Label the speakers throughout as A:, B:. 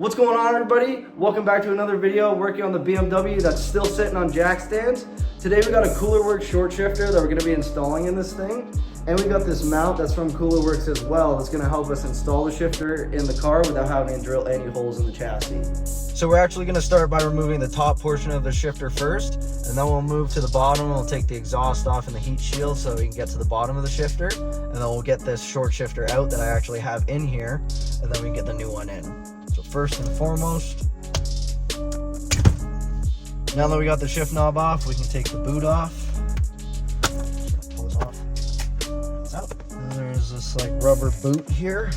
A: What's going on, everybody? Welcome back to another video working on the BMW that's still sitting on jack stands. Today we got a Coolerworx short shifter that we're gonna be installing in this thing. And we got this mount that's from Coolerworx as well. That's gonna help us install the shifter in the car without having to drill any holes in the chassis. So we're actually gonna start by removing the top portion of the shifter first, and then we'll move to the bottom. We'll take the exhaust off and the heat shield so we can get to the bottom of the shifter. And then we'll get this short shifter out that I actually have in here, and then we can get the new one in. So first and foremost, now that we got the shift knob off, we can take the boot off. Pull this off. Out. And there's this like rubber boot here.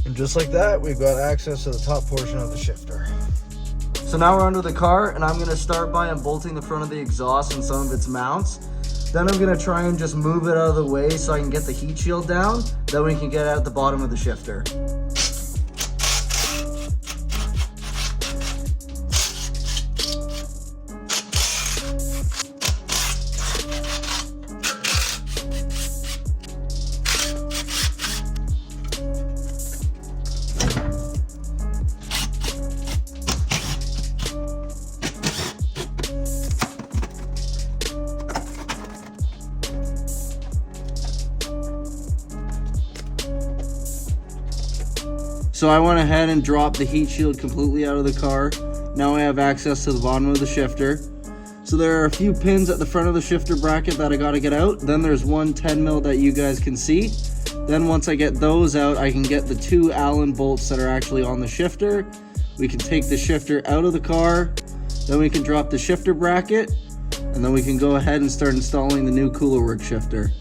A: And just like that, we've got access to the top portion of the shifter. So now we're under the car, and I'm gonna start by unbolting the front of the exhaust and some of its mounts. Then I'm gonna try and just move it out of the way so I can get the heat shield down. Then we can get at the bottom of the shifter. So I went ahead and dropped the heat shield completely out of the car. Now I have access to the bottom of the shifter. So there are a few pins at the front of the shifter bracket that I gotta get out. Then there's one 10 mil that you guys can see. Then once I get those out, I can get the two Allen bolts that are actually on the shifter. We can take the shifter out of the car. Then we can drop the shifter bracket. And then we can go ahead and start installing the new Coolerworx shifter.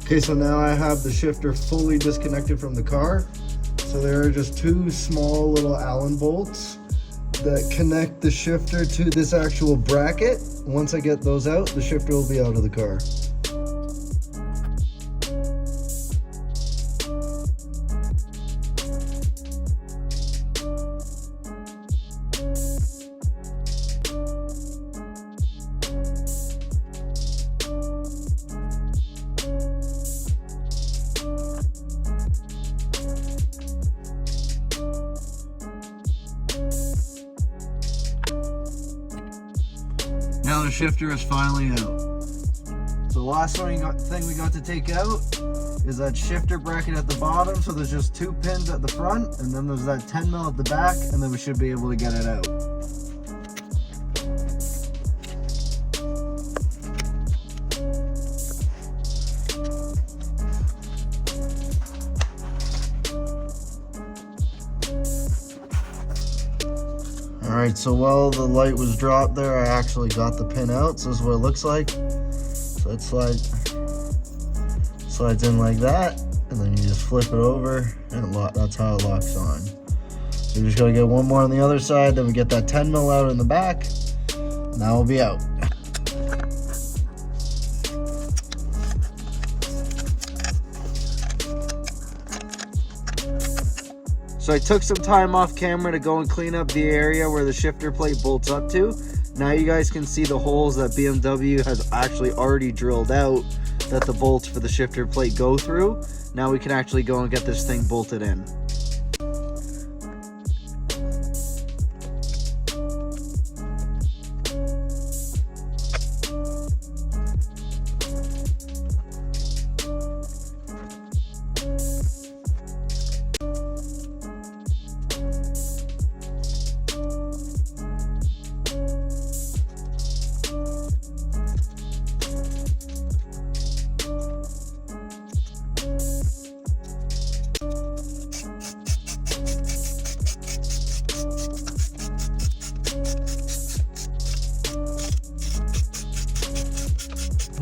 A: Okay, so now I have the shifter fully disconnected from the car. So there are just two small little Allen bolts that connect the shifter to this actual bracket. Once I get those out, the shifter will be out of the car. Now the shifter is finally out. So the last thing we got to take out is that shifter bracket at the bottom. So there's just two pins at the front, and then there's that 10 mil at the back, and then we should be able to get it out. Alright, so while the light was dropped there, I actually got the pin out. So this is what it looks like. So it slides in like that, and then you just flip it over, and that's how it locks on. So you're just gonna get one more on the other side, then we get that 10 mil out in the back. Now we'll be out. So I took some time off camera to go and clean up the area where the shifter plate bolts up to. Now you guys can see the holes that BMW has actually already drilled out that the bolts for the shifter plate go through. Now we can actually go and get this thing bolted in.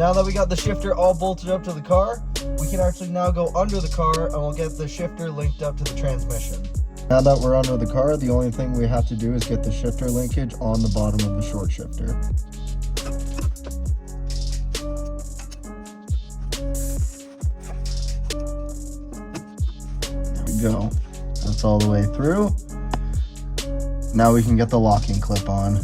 A: Now that we got the shifter all bolted up to the car, we can actually now go under the car and we'll get the shifter linked up to the transmission. Now that we're under the car, the only thing we have to do is get the shifter linkage on the bottom of the short shifter. There we go. That's all the way through. Now we can get the locking clip on.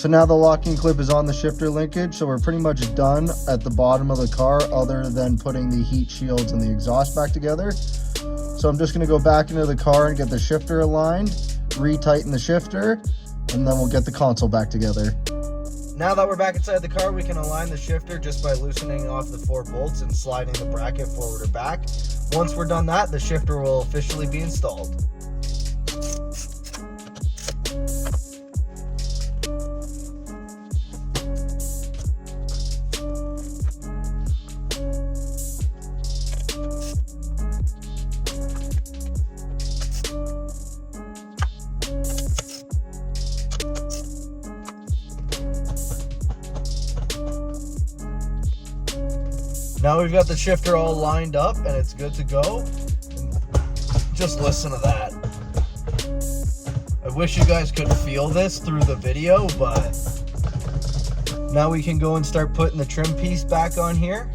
A: So now the locking clip is on the shifter linkage, so we're pretty much done at the bottom of the car other than putting the heat shields and the exhaust back together. So I'm just going to go back into the car and get the shifter aligned, retighten the shifter, and then we'll get the console back together. Now that we're back inside the car, we can align the shifter just by loosening off the 4 bolts and sliding the bracket forward or back. Once we're done that, the shifter will officially be installed. Now we've got the shifter all lined up and it's good to go. Just listen to that. I wish you guys could feel this through the video, but now we can go and start putting the trim piece back on here.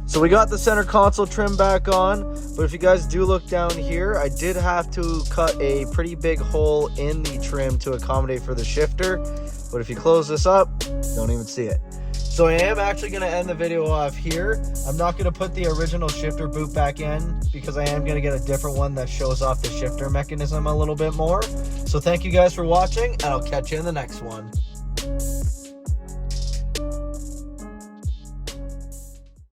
A: So we got the center console trim back on, but if you guys do look down here, I did have to cut a pretty big hole in the trim to accommodate for the shifter. But if you close this up, don't even see it. So I am actually going to end the video off here. I'm not going to put the original shifter boot back in because I am going to get a different one that shows off the shifter mechanism a little bit more. So thank you guys for watching, and I'll catch you in the next one.